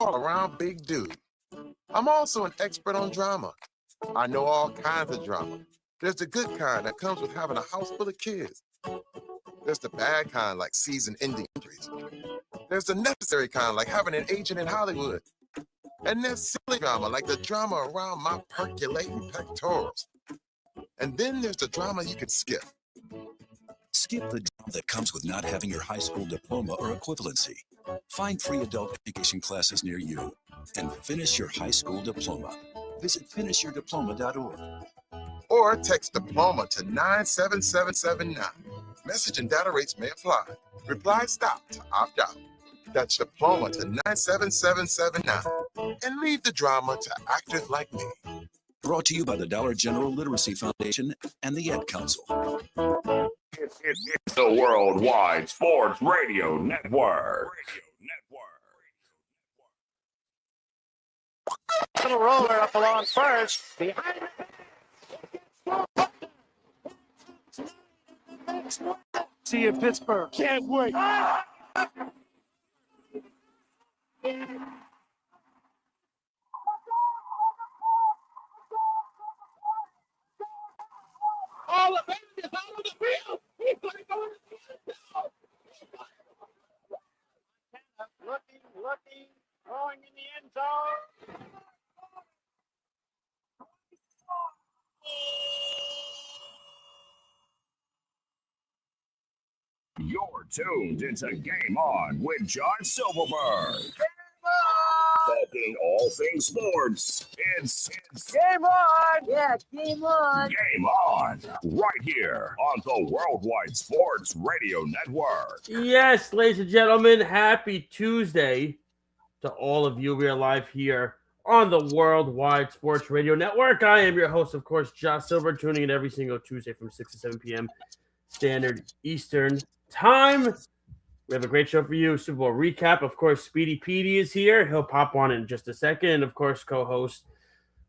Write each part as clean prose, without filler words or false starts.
all-around big dude. I'm also an expert on drama. I know all kinds of drama. There's the good kind that comes with having a house full of kids. There's the bad kind like season-ending injuries. There's the necessary kind like having an agent in Hollywood. And there's silly drama like the drama around my percolating pectorals. And then there's the drama you can skip. Skip the drama that comes with not having your high school diploma or equivalency. Find free adult education classes near you and finish your high school diploma. Visit finishyourdiploma.org. Or text diploma to 97779. Message and data rates may apply. Reply stop to opt out. That's diploma to 97779. And leave the drama to actors like me. Brought to you by the Dollar General Literacy Foundation and the Ed Council. It's the Worldwide Sports Radio Network. Little roller up along first. Behind see you in Pittsburgh. Can't wait. All of it is out of the field. He's going to go in the field. Looking, throwing in the end zone. You're tuned into Game On with John Silverberg. Talking all things sports. It's Game on! Yeah, game on! Game On, right here on the Worldwide Sports Radio Network. Yes, ladies and gentlemen, happy Tuesday to all of you. We are live here on the Worldwide Sports Radio Network. I am your host, of course, Josh Silver, tuning in every single Tuesday from 6 to 7 p.m. Standard Eastern Time. We have a great show for you. Super Bowl recap. Of course, Speedy Petey is here. He'll pop on in just a second. And, of course, co-host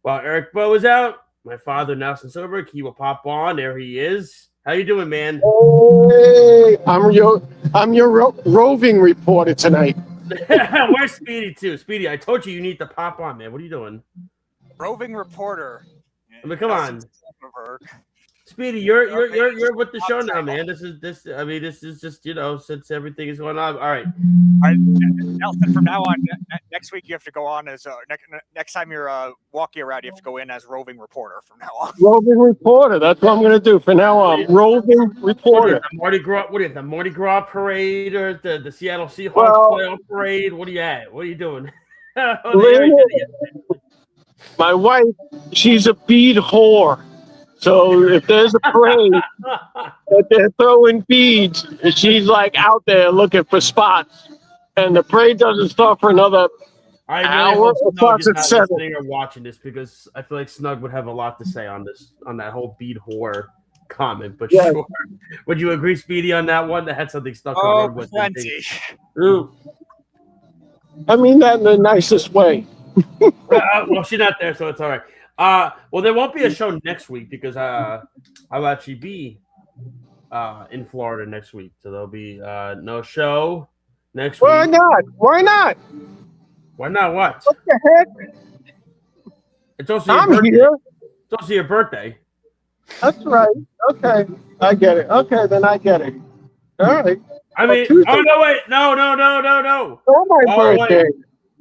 while Eric Bowe is out. My father, Nelson Silberg, he will pop on. There he is. How you doing, man? Hey, I'm your roving reporter tonight. Where's Speedy, too? Speedy, I told you need to pop on, man. What are you doing? Roving reporter. I mean, come on. Speedy, you're with the show now, man. This is just, since everything is going on. All right. Nelson, from now on, next week you have to go on as next time you're walking around, you have to go in as roving reporter from now on. Roving reporter. That's what I'm going to do from now on. Roving reporter. The Mardi Gras parade or the Seattle Seahawks playoff parade? What are you at? What are you doing? My wife, she's a bead whore. So if there's a parade that they're throwing beads, she's like out there looking for spots, and the parade doesn't start for another hour. Snug is not listening or watching this because I feel like Snug would have a lot to say on that whole bead whore comment. But yeah. Sure, would you agree, Speedy, on that one? That had something stuck on her. Plenty. I mean that in the nicest way. Well, she's not there, so it's all right. Well, there won't be a show next week because I'll actually be in Florida next week, so there'll be no show next week. Why not? Why not? Why not? What? What the heck? It's also your birthday. Here. It's also your birthday. That's right. Okay, I get it. Okay, then I get it. All right. I mean, no, wait, no. Oh, my birthday. Wait.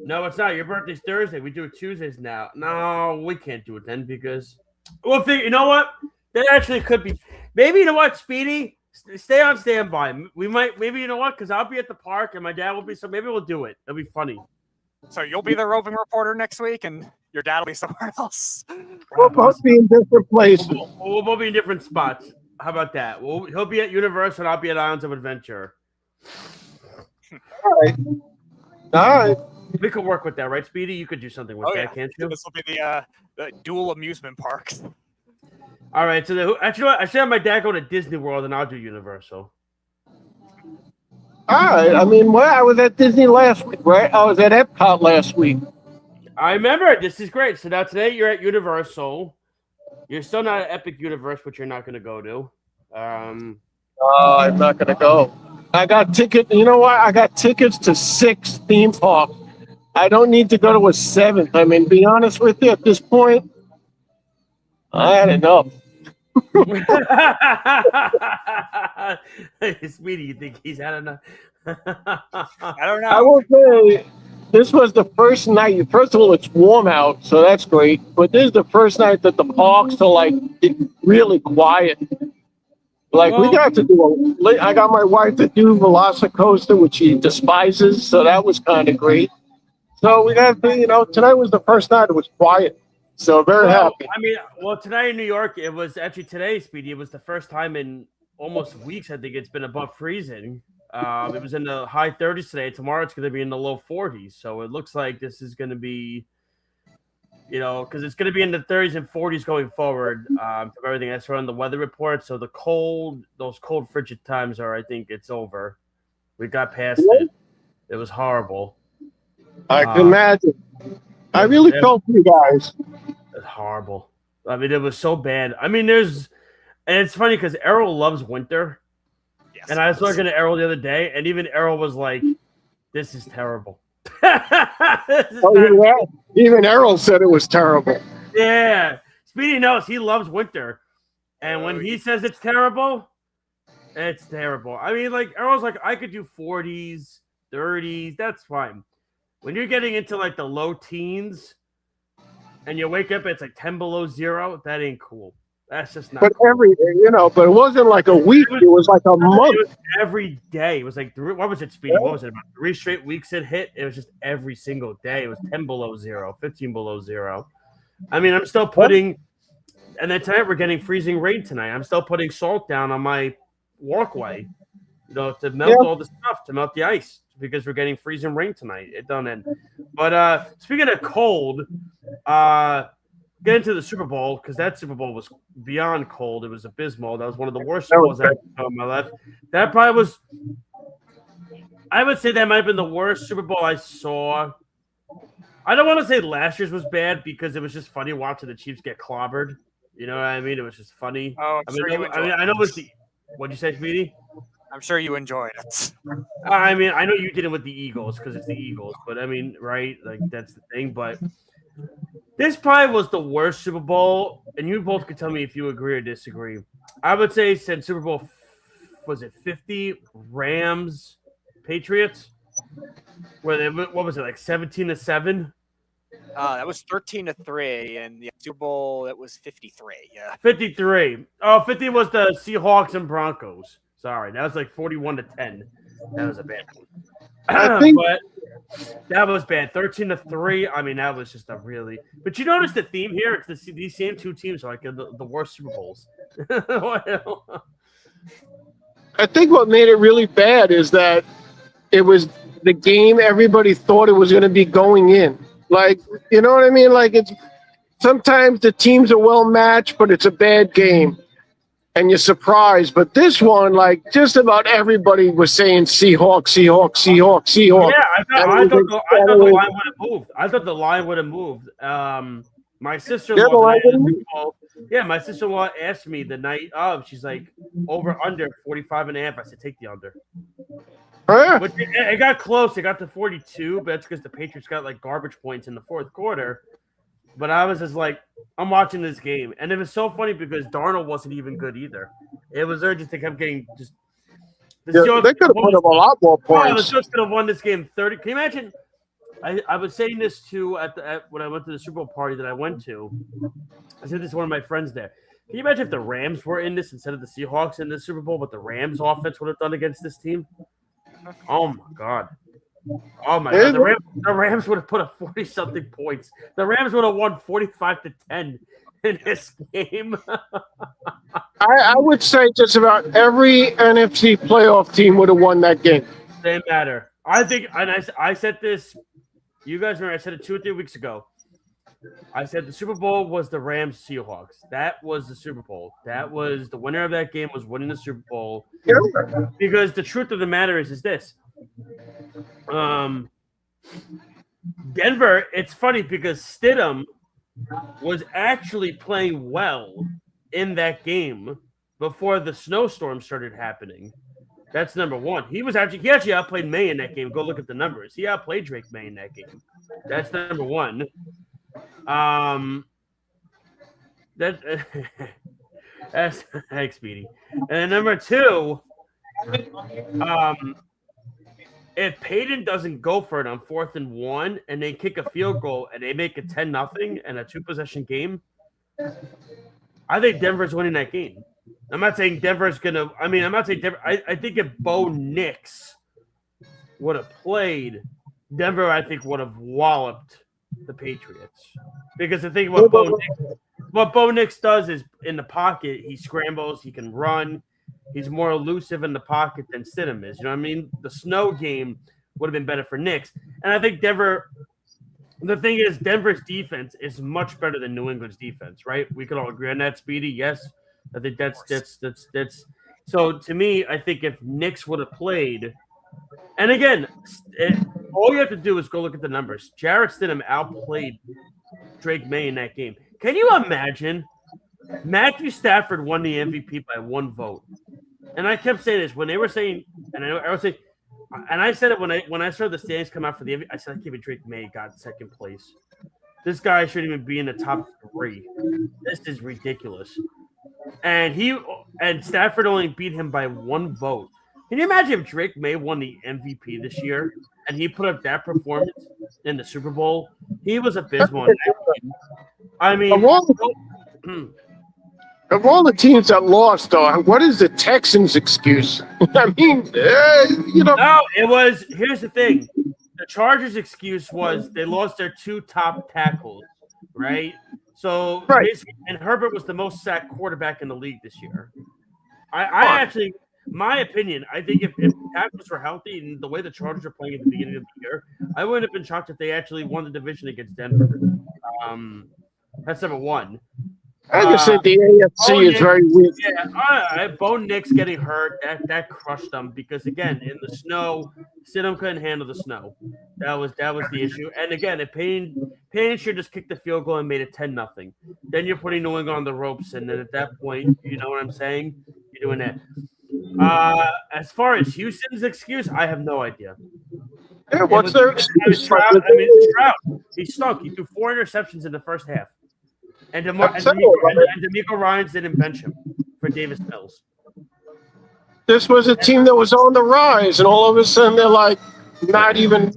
No, it's not. Your birthday's Thursday. We do it Tuesdays now. No, we can't do it then because we'll figure. You know what? That actually could be. Maybe you know what, Speedy, stay on standby. We might. Maybe you know what? Because I'll be at the park and my dad will be. So maybe we'll do it. It'll be funny. So you'll be the roving reporter next week, and your dad will be somewhere else. We'll both be in different places. We'll both be in different spots. How about that? He'll be at Universal, and I'll be at Islands of Adventure. All right. We could work with that, right, Speedy? You could do something with that, can't you? This will be the dual amusement parks. All right. So actually, I should have my dad go to Disney World, and I'll do Universal. All right. I mean, I was at Disney last week, right? I was at Epcot last week. I remember. This is great. So now today you're at Universal. You're still not at Epic Universe, but you're not going to go to. I'm not going to go. I got tickets. You know what? I got tickets to 6 theme parks. I don't need to go to a 7th. I mean, be honest with you, at this point, I had enough. Speedy, you think he's had enough? I don't know. I will say, this was the first night. First of all, it's warm out, so that's great. But this is the first night that the parks are like really quiet. Like we got to do I got my wife to do Velocicoaster, which she despises, so that was kind of great. So we got to, tonight was the first night it was quiet. So very happy. I mean, tonight in New York, it was actually today, Speedy. It was the first time in almost weeks. I think it's been above freezing. It was in the high 30s today. Tomorrow it's going to be in the low 40s. So it looks like this is going to be, because it's going to be in the 30s and 40s going forward. From everything I saw on the weather report. So those cold frigid times I think it's over. We got past it. It was horrible. I can imagine. I really felt for you guys. It's horrible. I mean, it was so bad. I mean, and it's funny because Errol loves winter. Yes, and I was talking to Errol the other day, and even Errol was like, this is terrible. Even Errol said it was terrible. Yeah. Speedy knows he loves winter. And when he says it's terrible, it's terrible. I mean, like, Errol's like, I could do 40s, 30s. That's fine. When you're getting into, like, the low teens and you wake up, it's like 10 below zero, that ain't cool. That's just not cool. But it wasn't like a week. It was like a month. It was every day. It was like, what was it, Speedy? What was it, about 3 straight weeks it hit? It was just every single day. It was 10 below zero, 15 below zero. I mean, I'm still putting, and then tonight we're getting freezing rain tonight. I'm still putting salt down on my walkway, to melt all the stuff, to melt the ice, because we're getting freezing rain tonight. It don't end. But speaking of cold, get into the Super Bowl, because that Super Bowl was beyond cold. It was abysmal. That was one of the worst Super Bowls I've ever seen in my life. That probably was, I would say that might have been the worst Super Bowl I saw. I don't want to say last year's was bad, because it was just funny watching the Chiefs get clobbered. You know what I mean? It was just funny. Oh, I know it was what'd you say, Speedy? I'm sure you enjoyed it. I mean, I know you did it with the Eagles because it's the Eagles, but I mean, right? Like, that's the thing. But this probably was the worst Super Bowl, and you both can tell me if you agree or disagree. I would say since Super Bowl, was it 50, Rams, Patriots? What was it, like 17-7? That was 13-3, and the Super Bowl, that was 53. Yeah, 53. Oh, 50 was the Seahawks and Broncos. Sorry, that was like 41-10. That was a bad one. But that was bad. 13-3. I mean, that was just a really. But you notice the theme here? It's these same two teams are like the worst Super Bowls. I think what made it really bad is that it was the game everybody thought it was going to be going in. Like, you know what I mean? Like, it's sometimes the teams are well matched, but it's a bad game. And you're surprised. But this one, like, just about everybody was saying Seahawks. Yeah, I thought the line would have moved. I thought the line would have moved. My sister-in-law, my sister-in-law asked me the night of, she's like, over under 45.5. I said, take the under. But it got close. It got to 42, but that's because the Patriots got like garbage points in the fourth quarter. But I was just like, I'm watching this game. And it was so funny because Darnold wasn't even good either. It was they kept getting just. They could have put up a lot more points. The Seahawks could have won this game 30. Can you imagine? I was saying this too when I went to the Super Bowl party that I went to. I said this to one of my friends there. Can you imagine if the Rams were in this instead of the Seahawks in the Super Bowl, what the Rams offense would have done against this team? Oh my God. Oh my God. The Rams would have put up 40-something points. The Rams would have won 45-10 in this game. I would say just about every NFC playoff team would have won that game. Same matter. I think, and I said this, you guys remember, I said it 2 or 3 weeks ago. I said the Super Bowl was the Rams Seahawks. That was the Super Bowl. That was the winner of that game was winning the Super Bowl. Yeah. Because the truth of the matter is this. Denver, it's funny because Stidham was actually playing well in that game before the snowstorm started happening. That's number one. He actually outplayed May in that game. Go look at the numbers. He outplayed Drake May in that game. That's number one. That's thanks, Speedy. And then number two, if Payton doesn't go for it on 4th and 1 and they kick a field goal and they make it 10-0 and a 2-possession game, I think Denver's winning that game. I'm not saying Denver's gonna. I mean, I'm not saying Denver. I think if Bo Nix would have played, Denver, I think, would have walloped the Patriots. Because the thing about what Bo Nix does is in the pocket, he scrambles, he can run. He's more elusive in the pocket than Stidham is. You know what I mean? The snow game would have been better for Knicks. And I think Denver – the thing is, Denver's defense is much better than New England's defense, right? We could all agree on that, Speedy. Yes. I think that's – so, to me, I think if Knicks would have played – and, again, all you have to do is go look at the numbers. Jarrett Stidham outplayed Drake May in that game. Can you imagine – Matthew Stafford won the MVP by 1 vote. And I kept saying this when they were saying, and I would say, and I said it when I saw the standings come out for the MVP. I said, I can't be Drake May got 2nd place. This guy shouldn't even be in the top 3. This is ridiculous. And Stafford only beat him by 1 vote. Can you imagine if Drake May won the MVP this year and he put up that performance in the Super Bowl? He was abysmal in that game. I mean, of all the teams that lost, though, what is the Texans' excuse? I mean, No, it was. Here's the thing: the Chargers' excuse was they lost their 2 top tackles, right? So, and Herbert was the most sacked quarterback in the league this year. I actually, my opinion, I think if tackles were healthy and the way the Chargers are playing at the beginning of the year, I wouldn't have been shocked if they actually won the division against Denver. That's number one. I just think the AFC is very weak. Yeah, Bo Nix getting hurt, that crushed them because, again, in the snow, Stidham couldn't handle the snow. That was the issue. And, again, if Payne should just kick the field goal and made it 10-0. Then you're putting New England on the ropes, and then at that point, you know what I'm saying? You're doing that. As far as Houston's excuse, I have no idea. Yeah, what's their excuse? Stroud, he stunk. He threw 4 interceptions in the first half. And DeMeco Ryans didn't bench him for Davis Mills. This was a team that was on the rise, and all of a sudden they're like not even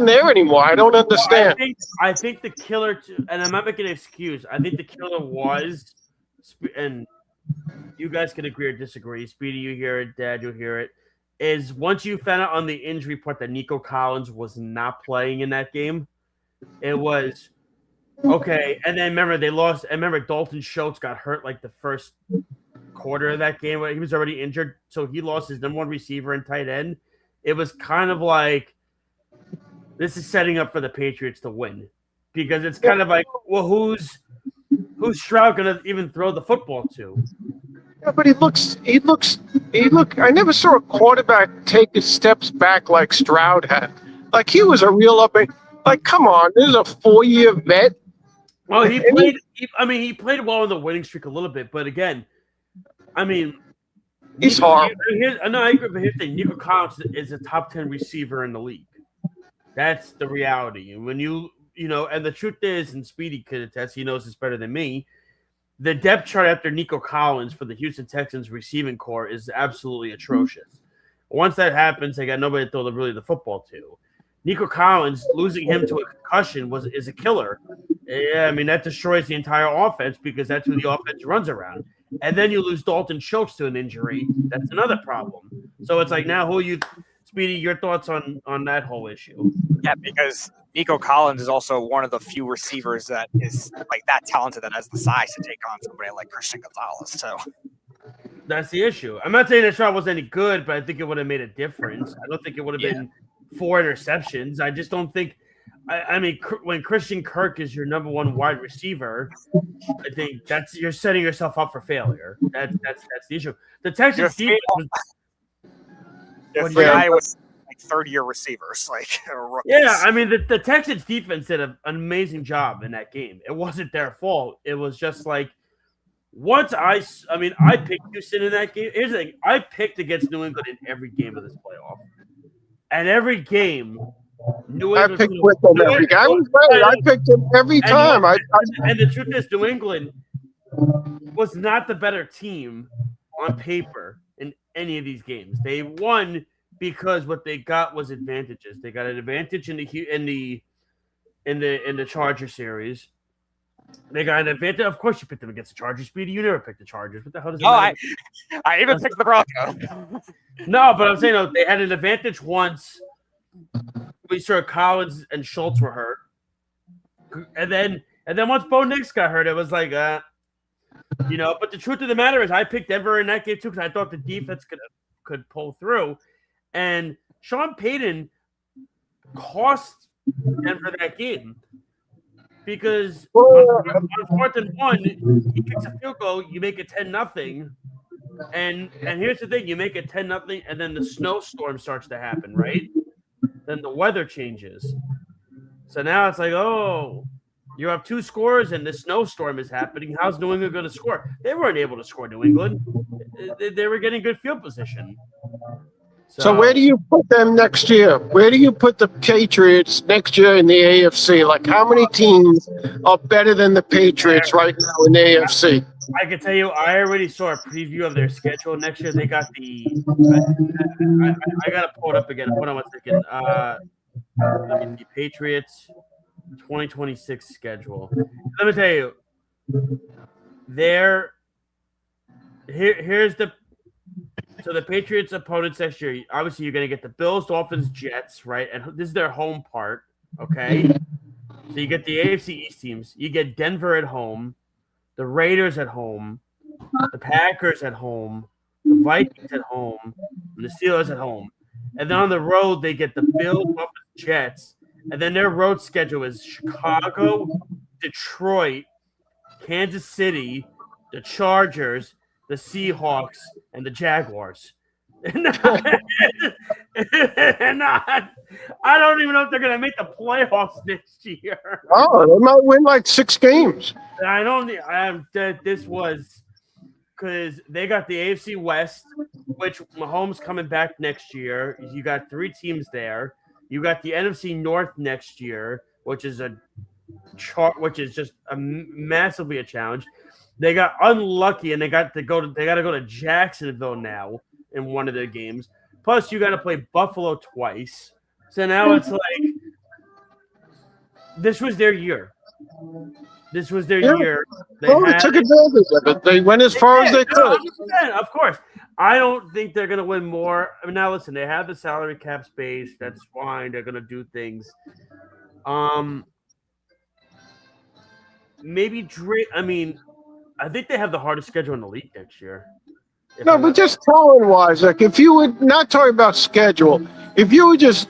there anymore. I don't understand. I think the killer, and I'm not making an excuse. I think the killer was, and you guys can agree or disagree. Speedy, you hear it. Dad, you hear it. Is once you found out on the injury report that Nico Collins was not playing in that game, it was. Okay, and then remember they lost. And remember Dalton Schultz got hurt like the first quarter of that game. He was already injured, so he lost his number 1 receiver and tight end. It was kind of like this is setting up for the Patriots to win because it's kind of like, well, who's Stroud gonna even throw the football to? Yeah, but he looks. I never saw a quarterback take his steps back like Stroud had. Like he was a real Like, come on, this is a 4-year vet. Well, he played. He played well in the winning streak a little bit, but again, he's hard. I agree. But here's the thing: Nico Collins is a top 10 receiver in the league. That's the reality. And when you and the truth is, and Speedy could attest, he knows this better than me. The depth chart after Nico Collins for the Houston Texans receiving core is absolutely atrocious. Once that happens, they got nobody to throw the football to. Nico Collins, losing him to a concussion is a killer. Yeah, that destroys the entire offense because that's who the offense runs around. And then you lose Dalton Schultz to an injury. That's another problem. So it's like now Speedy, your thoughts on that whole issue? Yeah, because Nico Collins is also one of the few receivers that is like that talented that has the size to take on somebody like Christian Gonzalez too. That's the issue. I'm not saying that shot wasn't any good, but I think it would have made a difference. I don't think it would have been 4 interceptions. I just don't think. When Christian Kirk is your number 1 wide receiver, I think you're setting yourself up for failure. That's the issue. The Texans defense was like 30-year receivers, like rookies. Yeah, the Texans defense did an amazing job in that game. It wasn't their fault. It was just like once I picked Houston in that game. Here's the thing: I picked against New England in every game of this playoff. And every game, New I England, picked with them every game. I was right. I picked them every time. And the truth is, New England was not the better team on paper in any of these games. They won because what they got was advantages. They got an advantage in the Charger series. They got an advantage. Of course, you picked them against the Chargers. Speedy, you never picked the Chargers. What the hell does that matter? I even picked the Broncos. No, but I'm saying they had an advantage once. We saw Collins and Schultz were hurt, and then once Bo Nix got hurt, it was like, But the truth of the matter is, I picked Denver in that game too because I thought the defense could pull through, and Sean Payton cost Denver that game because on 4th and 1, he kicks a field goal, you make it 10-0, and here's the thing: you make it 10-0, and then the snowstorm starts to happen, right? Then the weather changes. So now it's like, you have 2 scores and the snowstorm is happening. How's New England going to score? They weren't able to score, New England. They were getting good field position. So where do you put them next year? Where do you put the Patriots next year in the AFC? Like, how many teams are better than the Patriots right now in the AFC? I can tell you, I already saw a preview of their schedule next year. They got I got to pull it up again. Hold on 1 second. Let me see. Patriots 2026 schedule. Let me tell you, here's the Patriots' opponents next year. Obviously, you're going to get the Bills, Dolphins, Jets, right? And this is their home part, okay? So you get the AFC East teams. You get Denver at home, the Raiders at home, the Packers at home, the Vikings at home, and the Steelers at home. And then on the road, they get the Bills, Dolphins, Jets. And then their road schedule is Chicago, Detroit, Kansas City, the Chargers, the Seahawks, and the Jaguars. And I don't even know if they're going to make the playoffs next year. Oh, they might win like 6 games. I don't. This was because they got the AFC West, which Mahomes coming back next year. You got 3 teams there. You got the NFC North next year, which is just massively a challenge. They got unlucky and they got to go to Jacksonville now in one of their games. Plus, you got to play Buffalo twice. So now it's like this was their year. This was their year. They took advantage of it. They went as far as they could. 100%, of course. I don't think they're going to win more. I mean, now listen, they have the salary cap space. That's fine. They're going to do things. Maybe Drake. I mean, I think they have the hardest schedule in the league next year. No, but just talent-wise, like if you would not talk about schedule, if you were just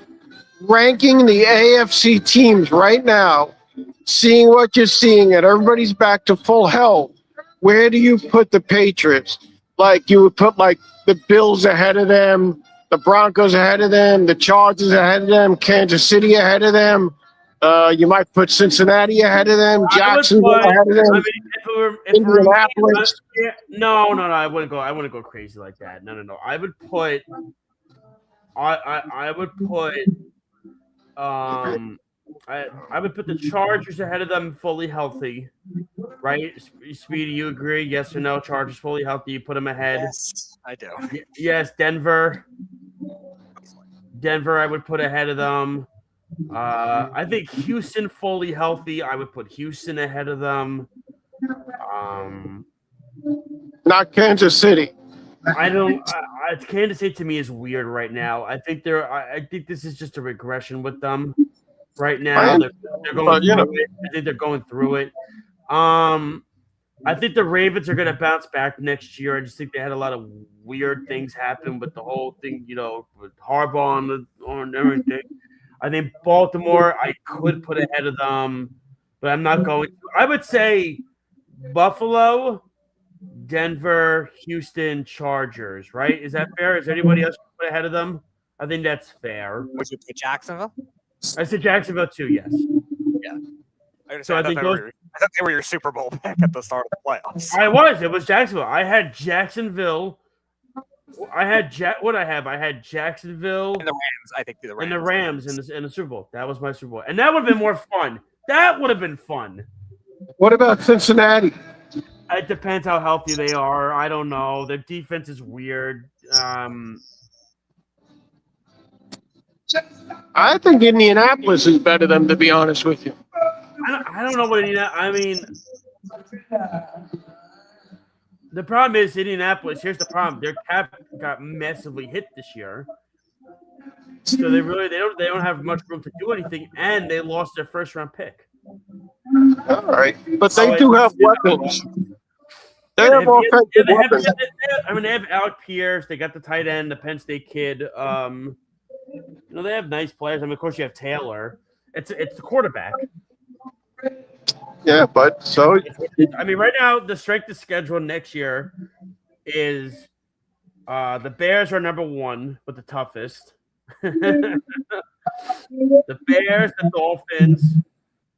ranking the AFC teams right now, seeing what you're seeing, and everybody's back to full health, where do you put the Patriots? Like you would put like the Bills ahead of them, the Broncos ahead of them, the Chargers ahead of them, Kansas City ahead of them. You might put Cincinnati ahead of them, Jacksonville ahead of them. I mean, Indianapolis. No, I wouldn't go crazy like that. No. I would put I would put the Chargers ahead of them fully healthy, right? Speedy, you agree? Yes or no? Chargers fully healthy. You put them ahead. Yes, I do. Yes, Denver, I would put ahead of them. I think Houston fully healthy. I would put Houston ahead of them. Not Kansas City. I don't. Kansas City to me is weird right now. I think this is just a regression with them right now. They're going through it. I think they're going through it. I think the Ravens are going to bounce back next year. I just think they had a lot of weird things happen with the whole thing, with Harbaugh on everything. I think Baltimore I could put ahead of them, but I'm not going to. I would say Buffalo, Denver, Houston, Chargers, right? Is that fair? Is anybody else put ahead of them? I think that's fair. Would you put Jacksonville? I said Jacksonville too, yes. Yeah. So I think those I thought they were your Super Bowl pick at the start of the playoffs. It was Jacksonville. I had Jacksonville I had I had Jacksonville And the Rams, I think the Rams. and the Rams in the Super Bowl. That was my Super Bowl, and that would have been more fun. That would have been fun. What about Cincinnati? It depends how healthy they are. I don't know. Their defense is weird. I think Indianapolis is better than them, to be honest with you. I don't know what I mean. The problem is Indianapolis. Here's the problem: their cap got massively hit this year, so they don't have much room to do anything, and they lost their first round pick. All right, but they do have weapons. They have offensive weapons. They have Alec Pierce. They got the tight end, the Penn State kid. They have nice players. I mean, of course, you have Taylor. It's the quarterback. Yeah, but so I mean, right now the strength of schedule next year is the Bears are number 1 with the toughest. The Bears, the Dolphins,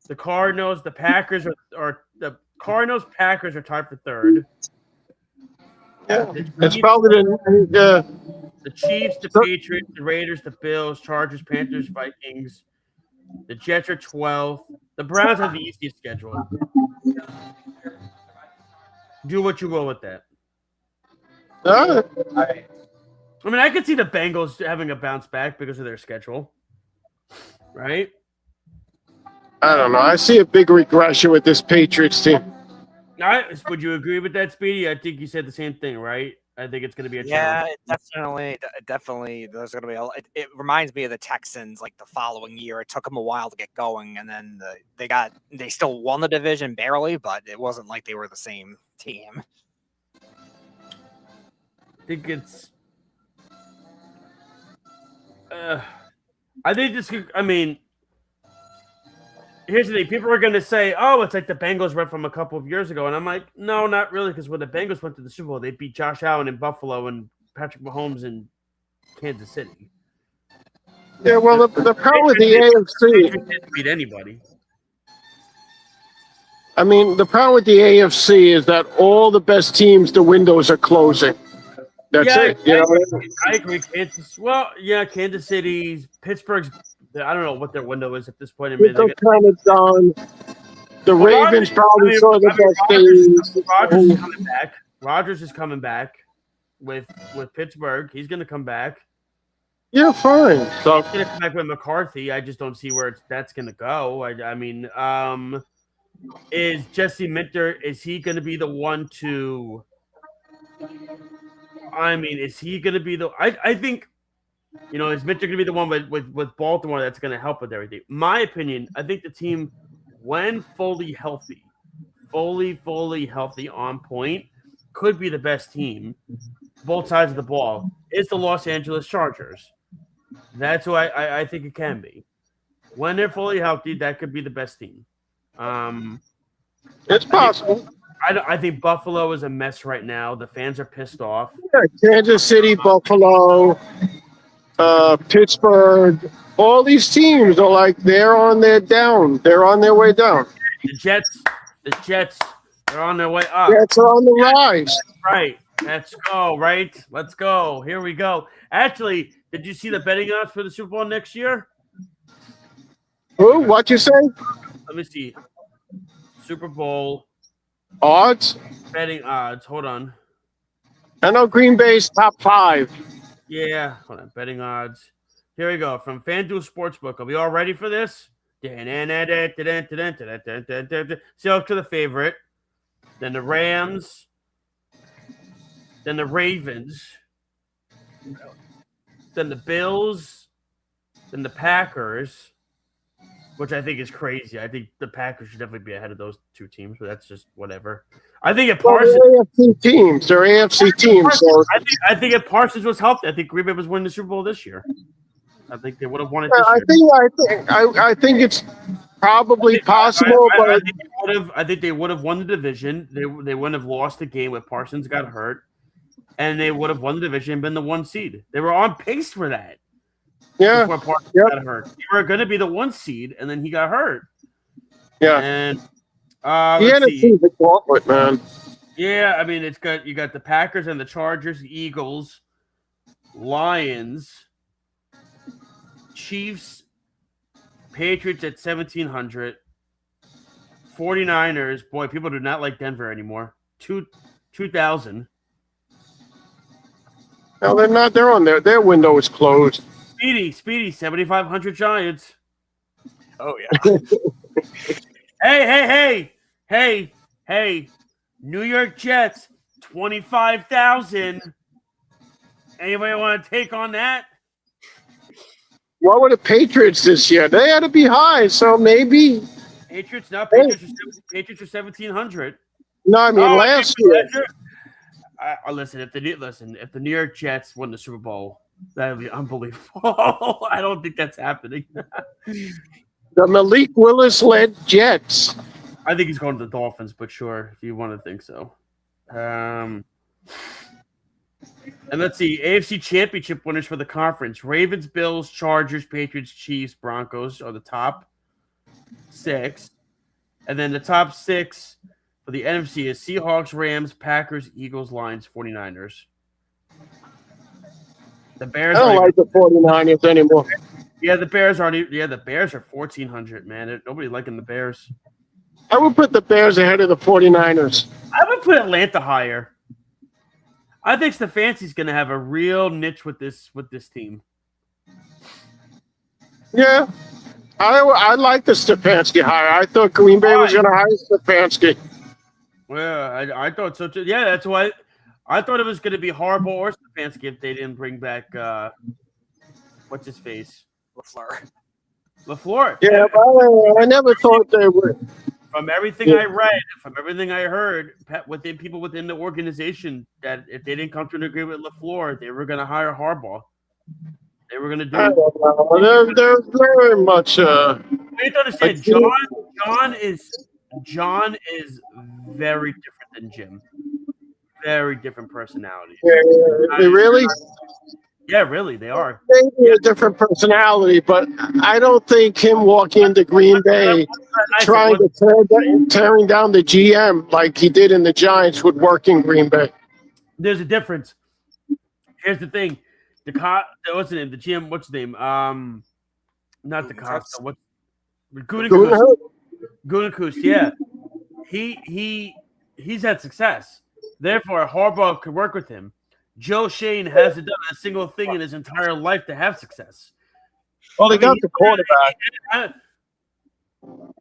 the Cardinals, the Packers are the Cardinals. Packers are tied for 3rd. yeah, it's probably the The Chiefs, the Patriots, the Raiders, the Bills, Chargers, Panthers, Vikings. The Jets are 12th. The Browns have the easiest schedule. Do what you will with that. I mean, I could see the Bengals having a bounce back because of their schedule. Right? I don't know. I see a big regression with this Patriots team. Would you agree with that, Speedy? I think you said the same thing, right? I think it's going to be a Yeah, challenge. definitely. There's going to be it reminds me of the Texans like the following year. It took them a while to get going, and then they still won the division barely, but it wasn't like they were the same team. I think it's. I think this. I mean, here's the thing. People are going to say, "Oh, it's like the Bengals went from a couple of years ago," and I'm like, "No, not really." Because when the Bengals went to the Super Bowl, they beat Josh Allen in Buffalo and Patrick Mahomes in Kansas City. Yeah, well, the problem with the AFC didn't beat anybody. I mean, the problem with the AFC is that all the best teams, the windows are closing. That's it. I agree. Kansas City's, Pittsburgh's. I don't know what their window is at this point. They're kind of done. The Ravens probably saw the best days. Rodgers is coming back. Rodgers is coming back with Pittsburgh. He's going to come back. Yeah, fine. So he's going to come back with McCarthy. I just don't see where that's going to go. I mean, is Jesse Minter? Is he going to be the one to? I mean, is he going to be the? I think. Is Minter going to be the one with Baltimore that's going to help with everything? My opinion, I think the team, when fully healthy on point, could be the best team, both sides of the ball, is the Los Angeles Chargers. That's who I think it can be. When they're fully healthy, that could be the best team. It's possible. I think Buffalo is a mess right now. The fans are pissed off. Yeah, Kansas City, Buffalo, Pittsburgh, all these teams are like they're on their way down. The Jets, they're on their way up. Jets are on the rise. Right. Let's go, right? Let's go. Here we go. Actually, did you see the betting odds for the Super Bowl next year? Who? What you say? Let me see. Super Bowl odds? Betting odds. Hold on. I know Green Bay's top 5. Yeah, hold on. Betting odds. Here we go. From FanDuel Sportsbook. Are we all ready for this? Seahawks to the favorite. Then the Rams. Then the Ravens. Then the Bills. Then the Packers. Which I think is crazy. I think the Packers should definitely be ahead of those two teams, but that's just whatever. I think if Parsons, they're AFC teams. They're AFC teams. So I think if Parsons was healthy, I think Green Bay was winning the Super Bowl this year. I think they would have won it this year. I think it's probably possible, but I think they would have won the division. They wouldn't have lost the game if Parsons got hurt, and they would have won the division and been the 1 seed. They were on pace for that. Yeah. Before Parsons got hurt, they were going to be the 1 seed, and then he got hurt. Yeah. And he had a team to gauntlet, man. Yeah, I mean, you got the Packers and the Chargers, the Eagles, Lions, Chiefs, Patriots at 1,700. 49ers, boy, people do not like Denver anymore. 2,000. No, they're not. They're on there. Their window is closed. Speedy, 7,500 Giants. Oh yeah. Hey. New York Jets, 25,000. Anybody want to take on that? What were the Patriots this year? They had to be high, so maybe. Patriots are 1,700. No, I mean last year. Listen, if the New York Jets win the Super Bowl, that would be unbelievable. I don't think that's happening. The Malik Willis-led Jets. I think he's going to the Dolphins, but sure, if you want to think so. And let's see, AFC Championship winners for the conference. Ravens, Bills, Chargers, Patriots, Chiefs, Broncos are the top 6. And then the top 6 for the NFC is Seahawks, Rams, Packers, Eagles, Lions, 49ers. The Bears. I don't like the 49ers anymore. Yeah, the Bears aren't even. Yeah, the Bears are 1,400, man. Nobody liking the Bears. I would put the Bears ahead of the 49ers. I would put Atlanta higher. I think Stefanski's going to have a real niche with this team. Yeah. I like the Stefanski hire. I thought Green Bay was going to hire Stefanski. Yeah, I thought so too. Yeah, that's why I thought it was going to be Harbaugh or Stefanski if they didn't bring back what's his face? LaFleur. Yeah, but I never thought they would. From everything I read, from everything I heard, within people within the organization, that if they didn't come to an agreement with LaFleur, they were going to hire Harbaugh. They were going to do it. They're very much. You have to understand, John is very different than Jim. Very different personalities. Yeah, really? Yeah, really, they are. Maybe a different personality, but I don't think him walking into Green Bay trying to tearing down the GM like he did in the Giants would work in Green Bay. There's a difference. Here's the thing. What's the name? The GM, what's his name? Not the Costa. What? Gutekunst, yeah. He's had success. Therefore, Harbaugh could work with him. Joe Shane hasn't done a single thing in his entire life to have success. Well, they got the quarterback.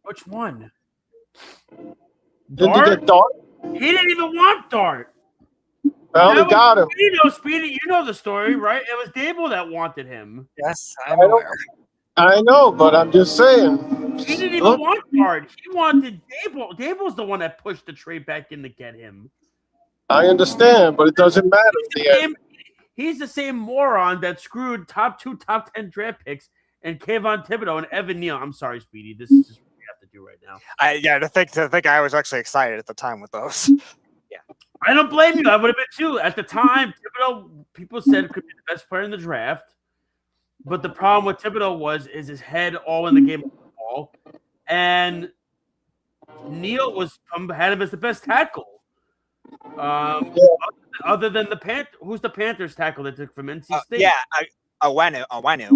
Which one? Did you get Dart? He didn't even want Dart. Well, they got him. Speedy, you know the story, right? It was Dable that wanted him. Yes, I'm aware. I know, but I'm just saying. He didn't even want Dart. He wanted Dable. Dable's the one that pushed the trade back in to get him. I understand, but it doesn't matter. He's the same moron that screwed top 10 draft picks and Kayvon Thibodeau and Evan Neal. I'm sorry, Speedy. This is just what we have to do right now. To think I was actually excited at the time with those. Yeah. I don't blame you. I would have been too. At the time, Thibodeau, people said could be the best player in the draft. But the problem with Thibodeau is his head all in the game of football. And Neal had him as the best tackle. Other than the Panthers, who's the Panthers tackle they took from NC State? Owenu,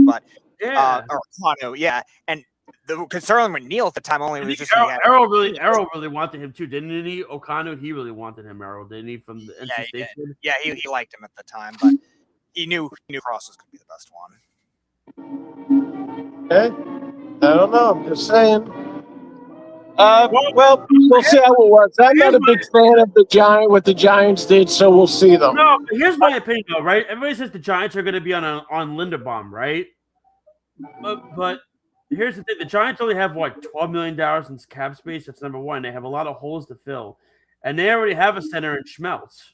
but or Kwanu, yeah. And the concern with Neal at the time only was just Errol really wanted him too, didn't he? O'Connor, he really wanted him, Errol, didn't he? From the NC State. Yeah, he liked him at the time, but he knew Cross was going to be the best one. Okay, I don't know. I'm just saying. Well, we'll see how it works. I'm not a big fan of what the Giants did, so we'll see them. No, here's my opinion, though, right? Everybody says the Giants are going to be on Linderbaum, right? But here's the thing: the Giants only have $12 million in cap space. That's number one. They have a lot of holes to fill, and they already have a center in Schmeltz.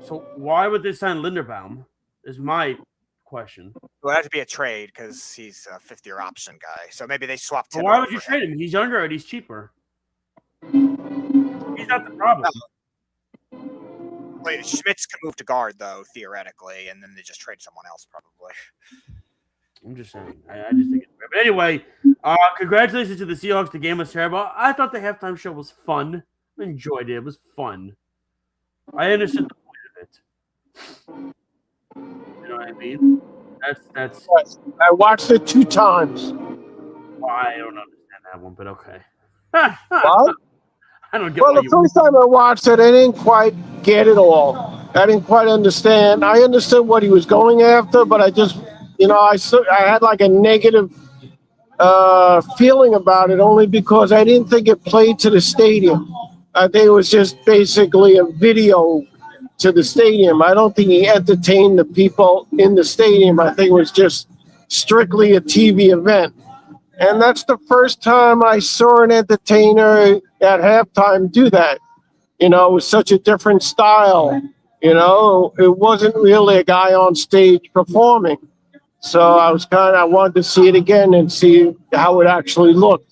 So why would they sign Linderbaum? Is my question. It would have to be a trade because he's a fifth-year option guy. So maybe they swapped him. Well, why would you trade him? He's younger and he's cheaper. He's not the problem. Wait, Schmitz can move to guard though, theoretically, and then they just trade someone else probably. I'm just saying. I just think it's fair. But anyway, congratulations to the Seahawks. The game was terrible. I thought the halftime show was fun. I enjoyed it. It was fun. I understood the point of it. I mean, that's I watched it 2 times. why I don't understand that one, but okay. What? I don't get Well, why the first time I watched it, I didn't quite get it all. I didn't quite understand. I understood what he was going after, but I just, I had like a negative feeling about it only because I didn't think it played to the stadium. I think it was just basically a video to the stadium. I don't think he entertained the people in the stadium. I think it was just strictly a TV event. And that's the first time I saw an entertainer at halftime do that. It was such a different style. It wasn't really a guy on stage performing. So I wanted to see it again and see how it actually looked.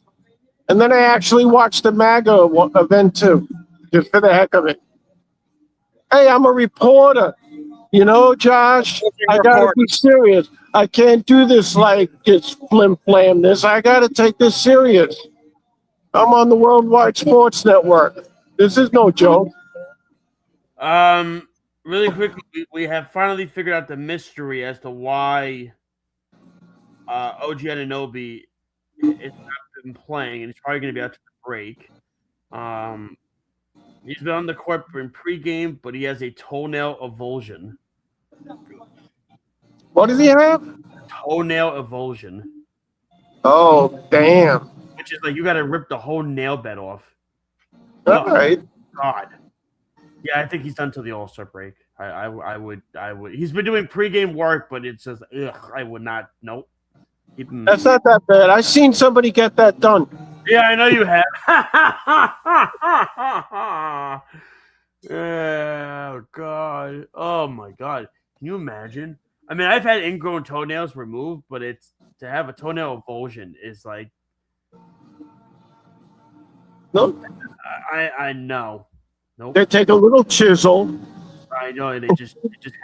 And then I actually watched the MAGA event too, just for the heck of it. Hey, I'm a reporter. Josh, I got to be serious. I can't do this like just flim-flam this. I got to take this serious. I'm on the Worldwide Sports Network. This is no joke. Really quickly, we have finally figured out the mystery as to why OG Anunoby has not been playing, and he's probably going to be out to the break. He's been on the court in pregame, but he has a toenail avulsion. What does he have? Toenail avulsion. Oh, damn. Which is like you got to rip the whole nail bed off. All right. God. Yeah, I think he's done till the All-Star break. I would. He's been doing pregame work, but it's just, I would not. Nope. That's not that bad. I've seen somebody get that done. Yeah, I know you have. Oh, God. Oh, my God. Can you imagine? I mean, I've had ingrown toenails removed, but it's to have a toenail avulsion is like. No. I know. Nope. They take a little chisel. I know. They just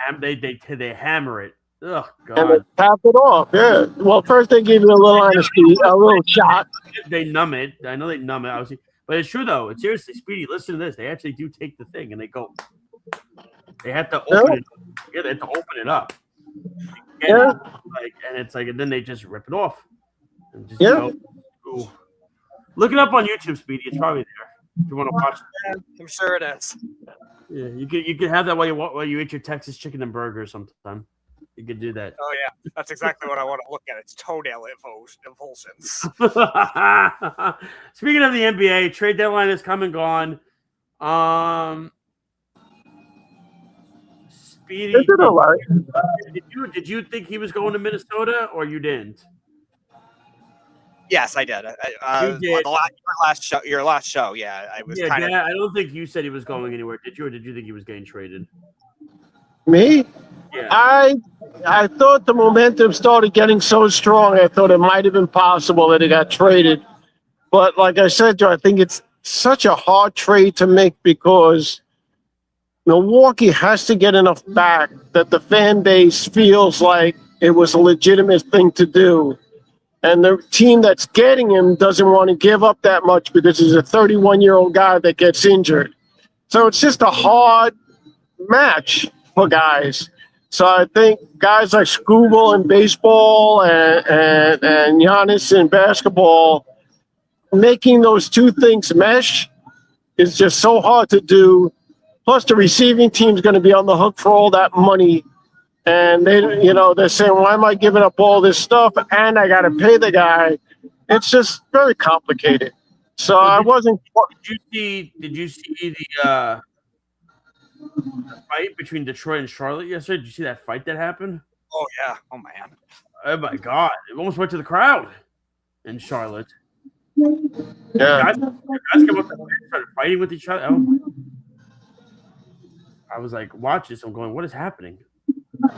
they hammer it. Oh, God. And they tap it off. Yeah. Well, first they give you a little anesthesia, a little shot. They numb it. I know they numb it, obviously. But it's true, though. It's seriously, Speedy, listen to this. They actually do take the thing and they go. They have to open it. Yeah, they have to open it up. And and then they just rip it off. And just go. Look it up on YouTube, Speedy. It's probably there if you want to watch it. I'm sure it is. Yeah, you could have that while you eat your Texas chicken and burger sometime. You could do that. Oh yeah, that's exactly what I want to look at. It's toenail avulsions. Speaking of the NBA, trade deadline has come and gone. Speedy, did you think he was going to Minnesota or you didn't? Yes, I did. You did. Your last show, yeah. I was kind of. I don't think you said he was going anywhere. Did you, or did you think he was getting traded? Me? Yeah. I thought the momentum started getting so strong. I thought it might have been possible that he got traded. But like I said, Joe, I think it's such a hard trade to make because Milwaukee has to get enough back that the fan base feels like it was a legitimate thing to do. And the team that's getting him doesn't want to give up that much because he's a 31-year-old guy that gets injured. So it's just a hard match for guys. So I think guys like Scooble in baseball and Giannis in basketball, making those two things mesh is just so hard to do. Plus, the receiving team's going to be on the hook for all that money. And they're saying, why am I giving up all this stuff and I got to pay the guy? It's just very complicated. So I wasn't. Did you see the fight between Detroit and Charlotte yesterday? Did you see that fight that happened? Oh yeah. Oh man. Oh my God! It almost went to the crowd in Charlotte. Yeah. Guys came up and started fighting with each other. Oh. I was like, watch this. I'm going, what is happening? Yeah,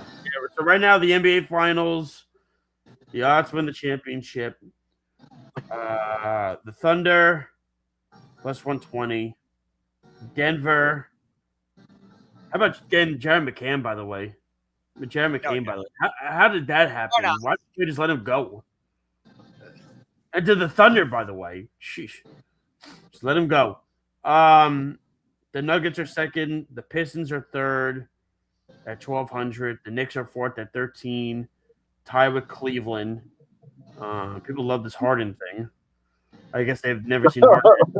so right now, the NBA Finals, the Hawks win the championship. The Thunder, plus 120. Denver. How about Jaren McCann, by the way? Jaren McCann, by the way. How did that happen? Oh, no. Why did you just let him go? And to the Thunder, by the way. Sheesh. Just let him go. The Nuggets are second. The Pistons are third. at 1,200. The Knicks are fourth at 13, tied with Cleveland. People love this Harden thing. I guess they've never seen Harden.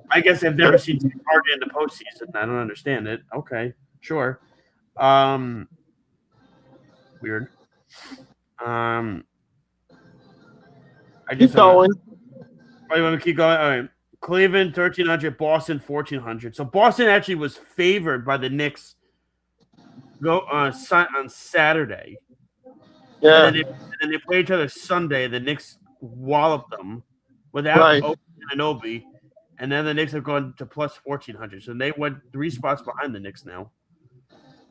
I guess they've never seen Harden in the postseason. I don't understand it. Okay, sure. Weird. I Keep just going. Oh, you want me to keep going? All right. Cleveland 1,300, Boston 1,400. So Boston actually was favored by the Knicks on Saturday. Yeah. And then they played each other Sunday. The Knicks walloped them without Anunoby. And then the Knicks have gone to plus 1,400. So they went 3 spots behind the Knicks now.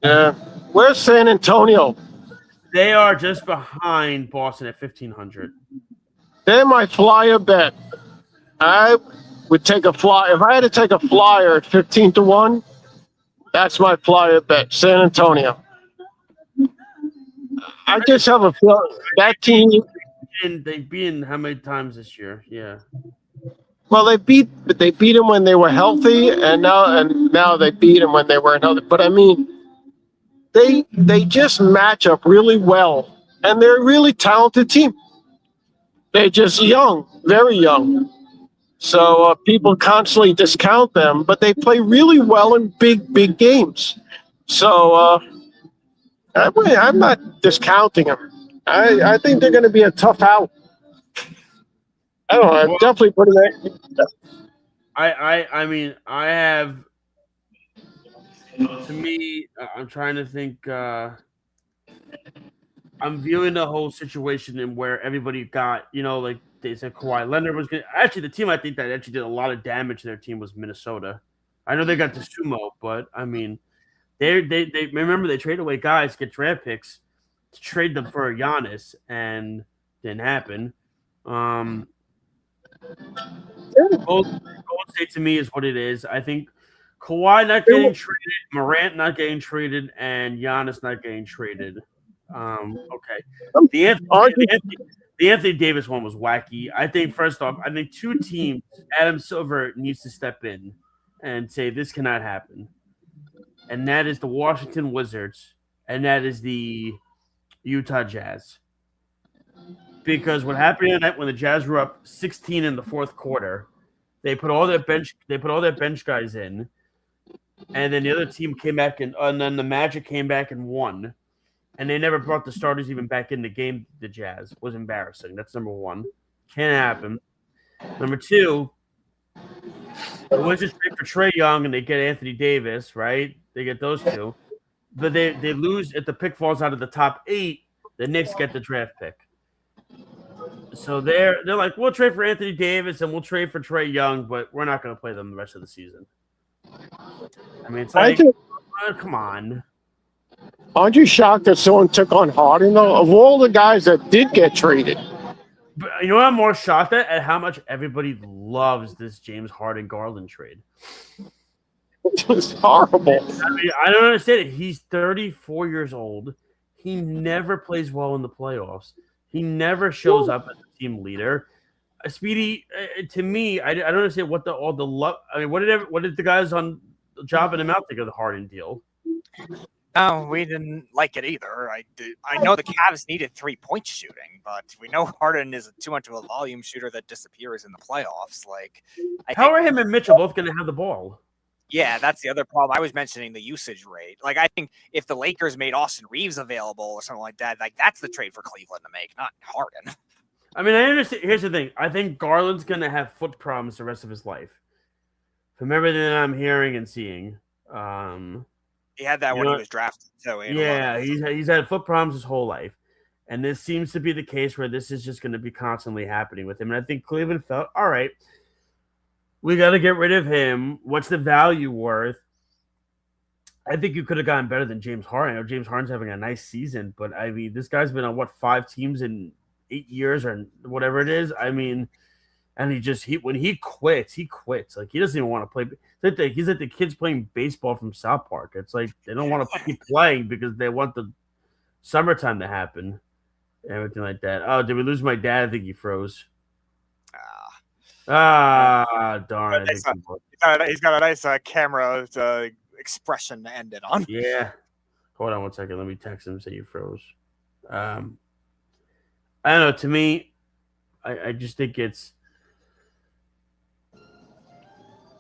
Yeah. Where's San Antonio? They are just behind Boston at 1,500. They're my flyer bet. I would take a fly. If I had to take a flyer at 15-1, that's my flyer bet. San Antonio. I just have a feeling that team. And they've been how many times this year? Yeah. Well, they beat them when they were healthy, and now they beat them when they weren't healthy. But I mean, they just match up really well, and they're a really talented team. They're just young, very young. So people constantly discount them, but they play really well in big games. So I'm not discounting them. I think they're going to be a tough out. I don't know. I'm definitely putting that. I mean, I have. To me, I'm trying to think. I'm viewing the whole situation in where everybody got, like they said, Kawhi Leonard was good. Actually, the team I think that actually did a lot of damage to their team was Minnesota. I know they got the sumo, but I mean, they remember they traded away guys, get draft picks to trade them for Giannis, and didn't happen. Golden State to me is what it is. I think Kawhi not getting traded, Morant not getting traded, and Giannis not getting traded. Okay. The Anthony Davis one was wacky. I think first off, two teams, Adam Silver needs to step in and say this cannot happen. And that is the Washington Wizards and that is the Utah Jazz. Because what happened tonight when the Jazz were up 16 in the fourth quarter, they put all their bench guys in, and then the other team came back and then the Magic came back and won. And they never brought the starters even back in the game. The Jazz was embarrassing. That's number one. Can't happen. Number two, the Wizards trade for Trae Young and they get Anthony Davis, right? They get those two. But they lose if the pick falls out of the top 8. The Knicks get the draft pick. So they're like, we'll trade for Anthony Davis and we'll trade for Trae Young, but we're not going to play them the rest of the season. I mean, it's like, come on. Aren't you shocked that someone took on Harden, though? Of all the guys that did get traded. But you know what I'm more shocked at how much everybody loves this James Harden Garland trade. It's horrible. I mean, I don't understand it. He's 34 years old. He never plays well in the playoffs. He never shows up as a team leader. Speedy, to me, I don't understand what all the love. I mean, what did the guys on jobbing him out think of the Harden deal? No, we didn't like it either. I know the Cavs needed 3-point shooting, but we know Harden is too much of a volume shooter that disappears in the playoffs. How are him and Mitchell both going to have the ball? Yeah, that's the other problem. I was mentioning the usage rate. I think if the Lakers made Austin Reeves available or something like that, that's the trade for Cleveland to make, not Harden. I mean, I understand. Here's the thing. I think Garland's going to have foot problems the rest of his life. From everything that I'm hearing and seeing. He had that when he was drafted. So yeah, he's had foot problems his whole life. And this seems to be the case where this is just going to be constantly happening with him. And I think Cleveland felt, all right, we got to get rid of him. What's the value worth? I think you could have gotten better than James Harden. I know James Harden's having a nice season, but I mean, this guy's been on 5 teams in 8 years or whatever it is. I mean, and when he quits. Like, he doesn't even want to play. He's like the kids playing baseball from South Park. It's like they don't want to keep playing because they want the summertime to happen. Everything like that. Oh, did we lose my dad? I think he froze. Darn. He's got a nice camera expression to end it on. Yeah. Hold on one second. Let me text him and say you froze. I don't know. To me, I just think it's.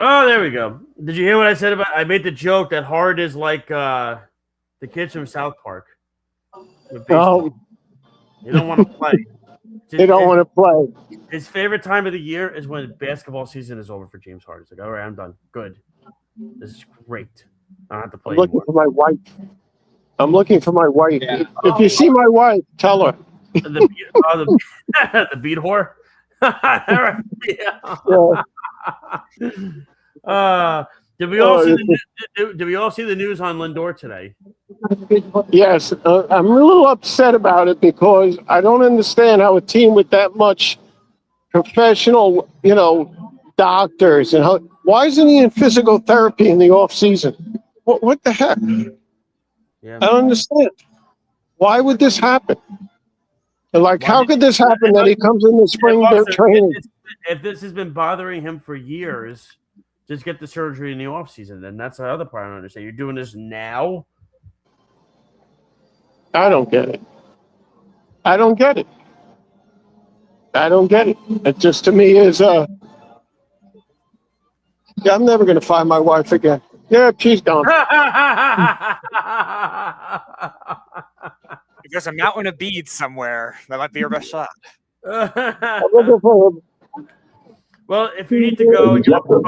Oh, there we go. Did you hear what I said about? I made the joke that Harden is like the kids from South Park. Oh, They don't want to play. they don't want to play. His favorite time of the year is when basketball season is over for James Harden. It's like, all right, I'm done. Good. This is great. I don't have to play I'm looking anymore. for my wife. I'm looking for my wife. Yeah. If you see my wife, tell her. The beat whore. Yeah. Did we all see did we all see the news on Lindor today? Yes, I'm a little upset about it because I don't understand how a team with that much professional, doctors and why isn't he in physical therapy in the off season? What the heck? Yeah. I don't understand. Why would this happen? And how could this happen that he comes in the spring training? If this has been bothering him for years, just get the surgery in the off season. Then that's the other part I don't understand. You're doing this now? I don't get it. It just to me is I'm never gonna find my wife again. Yeah, she's gone. If there's a mountain of beads somewhere, that might be your best shot. I'm looking for him. Well, if you need to go, you have to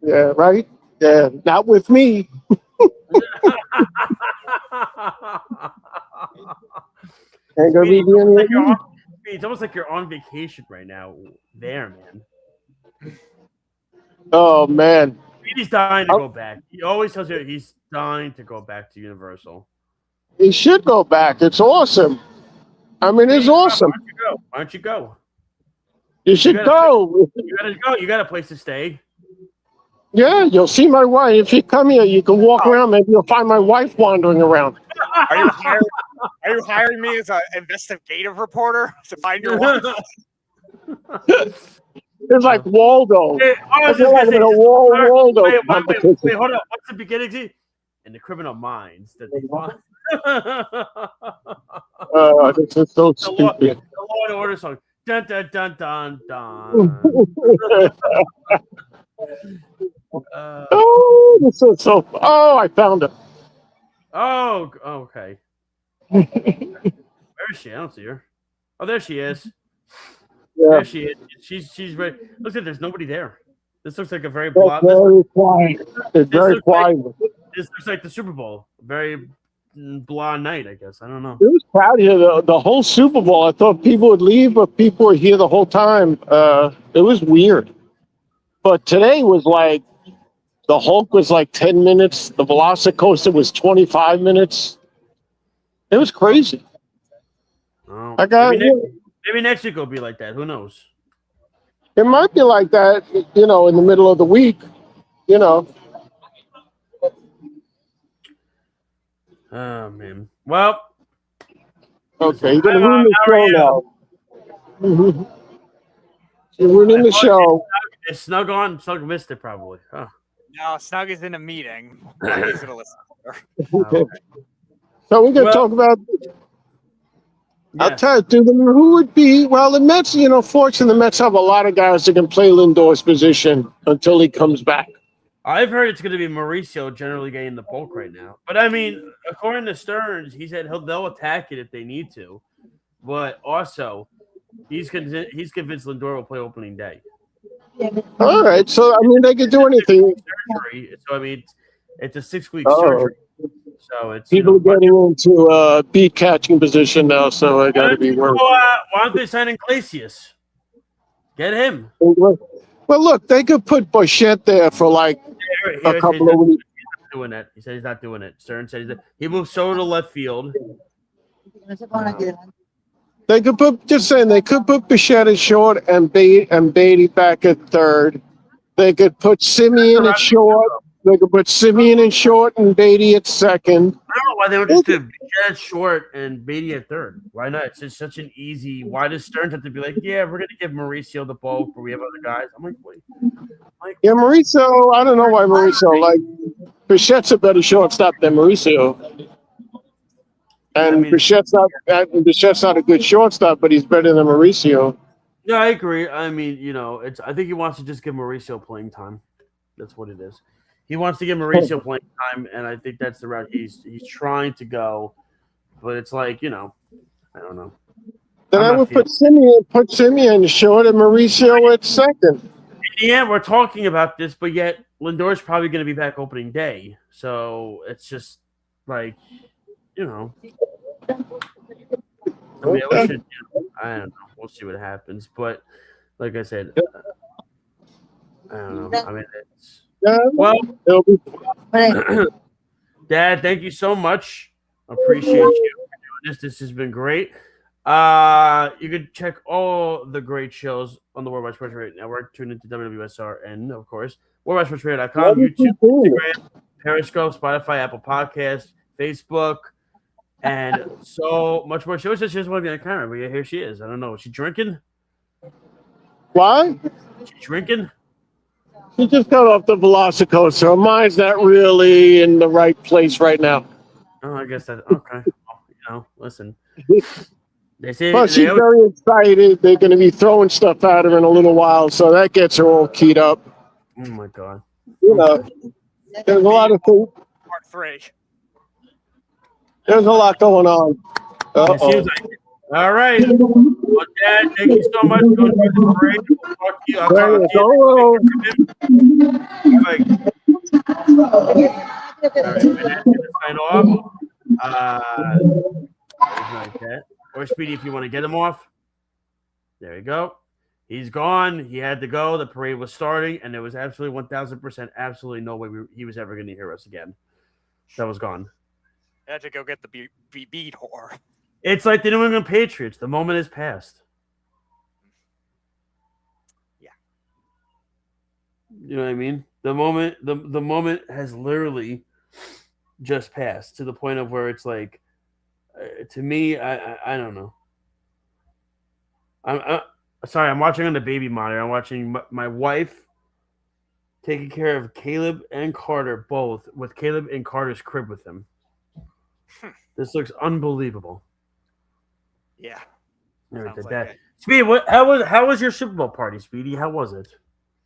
Yeah, right? Yeah, not with me. Ain't gonna be the end of the It's almost like you're on vacation right now. There, man. Oh, man. He's dying to go back. He always tells you he's dying to go back to Universal. He should go back. It's awesome. I mean, it's awesome. Why don't you go? You should go. You gotta go. You got a place to stay. Yeah, you'll see my wife. If you come here, you can walk around. Maybe you'll find my wife wandering around. Are you hiring me as an investigative reporter to find your wife? It's like Waldo. Hey, Waldo. Wait, hold on. What's the beginning? In the criminal minds that they find. This is so stupid. The Law and Order song. Dun dun dun dun dun. This is so. Oh, I found her. Oh, okay. Where is she? I don't see her. Oh, there she is. Yeah. There she is. She's ready. Looks like there's nobody there. This looks like a very Very quiet. It's very quiet. This looks like the Super Bowl. Very blah night, I guess. I don't know. It was crowded here the whole Super Bowl. I thought people would leave, but people were here the whole time. It was weird. But today was like the Hulk was like 10 minutes. The Velocicoaster was 25 minutes. It was crazy. Oh, Maybe next week will be like that. Who knows? It might be like that, in the middle of the week, Oh, man. Well. Okay, you're going to ruin the show now. You're ruining the show. Is Snug on? Snug missed it probably. Huh. No, Snug is in a meeting. He's going to listen to her. Okay. So we're going to talk about... I'll tell you, who would be... Well, the Mets, fortunately, the Mets have a lot of guys that can play Lindor's position until he comes back. I've heard it's going to be Mauricio generally getting the bulk right now. But, I mean, according to Stearns, he said they'll attack it if they need to. But also, he's convinced Lindor will play opening day. All right. So, I mean, they could do anything. Surgery. So, I mean, it's a 6-week surgery. So it's people are getting into beat catching position now, so I got to be worried. Why aren't they signing Iglesias? Get him. Well, look, they could put Bichette there for like a couple of weeks. Doing that. He said he's not doing it. Stern said he moved Soto to left field. They could put Bichette at short and Beatty back at third. They could put Simeon at short. They could put Simeon in short and Beatty at second. why they don't just do Bichette short and Beatty at third. Why not? It's just such an easy. Why does Stearns have to be like, yeah, we're gonna give Mauricio the ball, but we have other guys? I'm like, wait. Yeah, Mauricio. I don't know why Mauricio. Like, Bichette's a better shortstop than Mauricio, and Bichette's not a good shortstop, but he's better than Mauricio. Yeah, I agree. I mean, I think he wants to just give Mauricio playing time. That's what it is. He wants to give Mauricio playing time, and I think that's the route he's trying to go. But it's like, I don't know. Then I would put Simeon short and Mauricio at second. Yeah, we're talking about this, but yet Lindor's probably going to be back opening day. So it's just like, I mean, I don't know. We'll see what happens. But like I said, I don't know. I mean, it's well. Dad, thank you so much. Appreciate you for doing this. This has been great. You can check all the great shows on the Worldwide Sports Radio Network. Tune into WWSR and, of course, WorldwideSportsRadio.com, YouTube, Instagram, Periscope, Spotify, Apple Podcasts, Facebook, and so much more. She always says she doesn't want to be on camera, but yeah, here she is. I don't know. Is she drinking? What? Is she drinking? She just got off the Velocicoaster, so mine's not really in the right place right now. Oh, I guess that. Okay. Well, listen. They say Plus, she's very excited. They're going to be throwing stuff at her in a little while, so that gets her all keyed up. Oh my God! There's a lot of things. Part 3. There's a lot going on. Uh-oh. All right. Well, Dad, thank you so much. Go enjoy the parade. We'll talk to you. I'll talk to you. All right. Sign off. Like that. Or Speedy, if you want to get him off. There you go. He's gone. He had to go. The parade was starting, and there was absolutely 1,000% absolutely no way he was ever going to hear us again. That was gone. I had to go get the beat whore. It's like the New England Patriots. The moment has passed. Yeah. You know what I mean? The moment has literally just passed to the point of where it's like, to me, I don't know. I'm sorry. I'm watching on the baby monitor. I'm watching my wife taking care of Caleb and Carter both, with Caleb in Carter's crib with him. This looks unbelievable. Yeah. Speedy, how was your Super Bowl party, Speedy? How was it?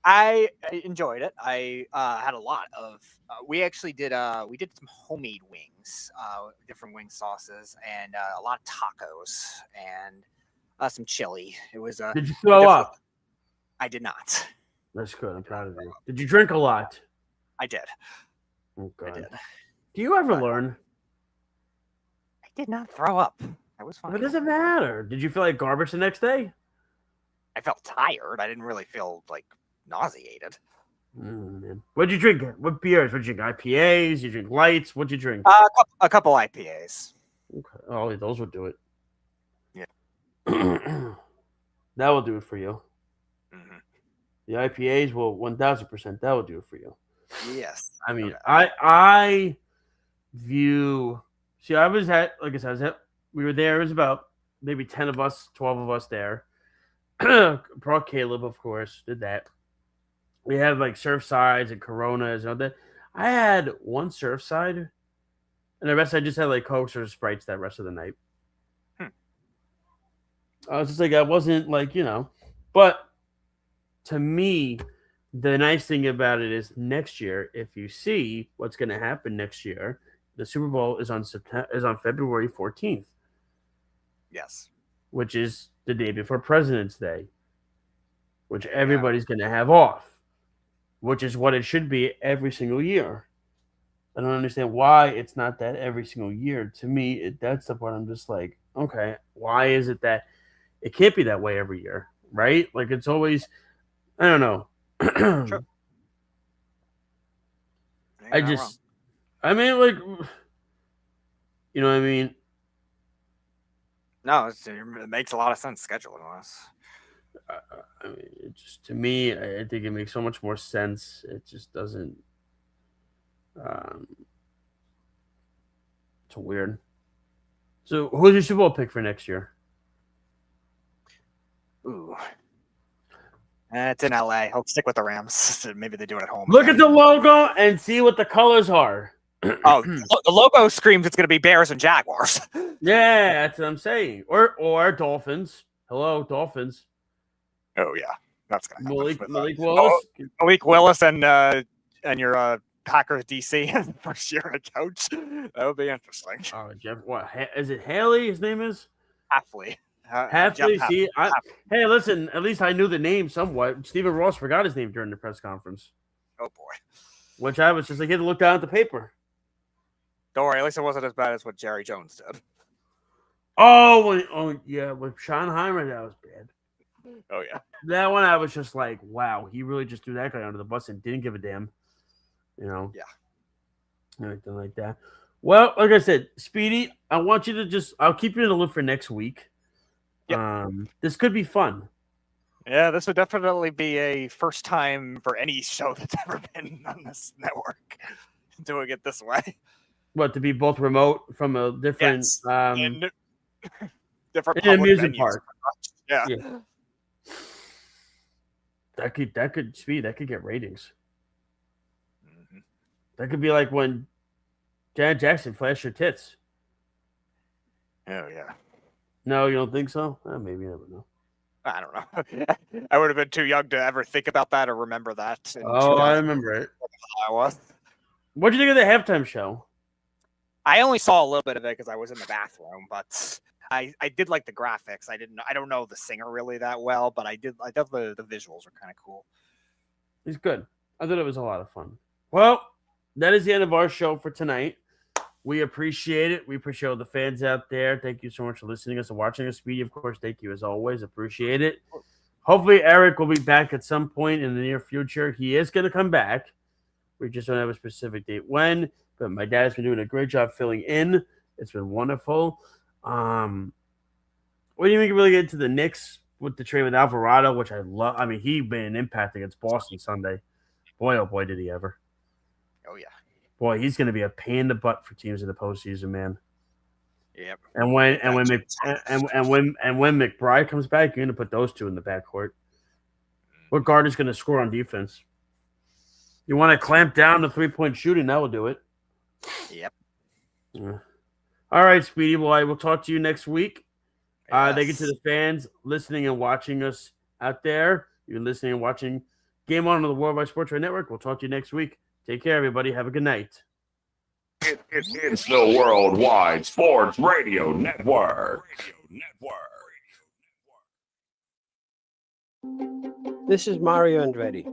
I enjoyed it. I had a lot of. We actually did. We did some homemade wings, different wing sauces, and a lot of tacos and some chili. It was. Did you throw up? I did not. That's good. I'm proud of you. Did you drink a lot? I did. Oh, God. I did. Do you ever learn? I did not throw up. I was fine. What does it matter? Did you feel like garbage the next day? I felt tired. I didn't really feel like nauseated. Man. What'd you drink? What beers? What'd you drink? IPAs? You drink lights? What'd you drink? A couple IPAs. Okay. Oh, those would do it. Yeah. That will do it for you. Mm-hmm. The IPAs will 1,000%. That will do it for you. Yes. I mean, okay. I view. See, I was at, like I said, we were there. It was about maybe 10 of us, 12 of us there. Brought Caleb, of course, did that. We had like Surfsides and Coronas and all that. I had one Surfside, and the rest I just had like Cokes or Sprites that rest of the night. I was just like, I wasn't like, but to me, the nice thing about it is next year, if you see what's going to happen next year, the Super Bowl is on February 14th. Yes. Which is the day before President's Day, which everybody's going to have off, which is what it should be every single year. I don't understand why it's not that every single year. To me, that's the part I'm just like, okay, why is it that it can't be that way every year, right? Like it's always, I don't know. Sure. I mean, like, you know what I mean? No, it makes a lot of sense scheduling wise. I mean, it just, to me, I think it makes so much more sense. It just doesn't. It's weird. So, who's your Super Bowl pick for next year? Ooh. It's in LA. I'll stick with the Rams. Maybe they do it at home. Look again. at the logo and see what the colors are. Oh, the logo screams it's going to be Bears and Jaguars. Yeah, that's what I'm saying. Or Dolphins. Hello, Dolphins. Oh yeah, that's going to happen. Malik Willis. Malik Willis and your Packers DC first year head coach. That would be interesting. Oh, Jeff. What is it? Haley? His name is Halfley. Halfley. See, hey, listen. At least I knew the name somewhat. Stephen Ross forgot his name during the press conference. Oh boy. Which I was just like, he had to look down at the paper. Don't worry. At least it wasn't as bad as what Jerry Jones did. Oh yeah, with Schottenheimer, that was bad. Oh yeah. That one I was just like, wow, he really just threw that guy under the bus and didn't give a damn. You know? Yeah. Anything like that. Well, like I said, Speedy, I want you to I'll keep you in the loop for next week. Yep. This could be fun. Yeah, this would definitely be a first time for any show that's ever been on this network doing it this way. What, to be both remote from a different different in an public amusement venues. park. Yeah. That could get ratings. Mm-hmm. That could be like when Jaren Jackson flashed her tits. Oh yeah. No, you don't think so? Maybe, you never know. I don't know. I would have been too young to ever think about that or remember that. Oh, I remember it. I was. What did you think of the halftime show? I only saw a little bit of it because I was in the bathroom, but I did like the graphics. I don't know the singer really that well, but I thought the visuals were kind of cool. He's good. I thought it was a lot of fun. Well, that is the end of our show for tonight. We appreciate it. We appreciate all the fans out there. Thank you so much for listening to us and watching us. Speedy, of course, thank you as always. Appreciate it. Hopefully, Eric will be back at some point in the near future. He is going to come back. We just don't have a specific date when, but my dad's been doing a great job filling in. It's been wonderful. What do you think really get into the Knicks with the trade with Alvarado, which I love? I mean, he made an impact against Boston Sunday. Boy, oh boy, did he ever. Oh, yeah. Boy, he's going to be a pain in the butt for teams in the postseason, man. Yep. And when McBride comes back, you're going to put those two in the backcourt. What guard is going to score on defense? You want to clamp down the 3-point shooting? That will do it. Yep. Yeah. All right, Speedy boy. We'll talk to you next week. Yes. Thank you to the fans listening and watching us out there. You're listening and watching Game On the Worldwide Sports Radio Network. We'll talk to you next week. Take care, everybody. Have a good night. It's the Worldwide Sports Radio Network. This is Mario Andretti.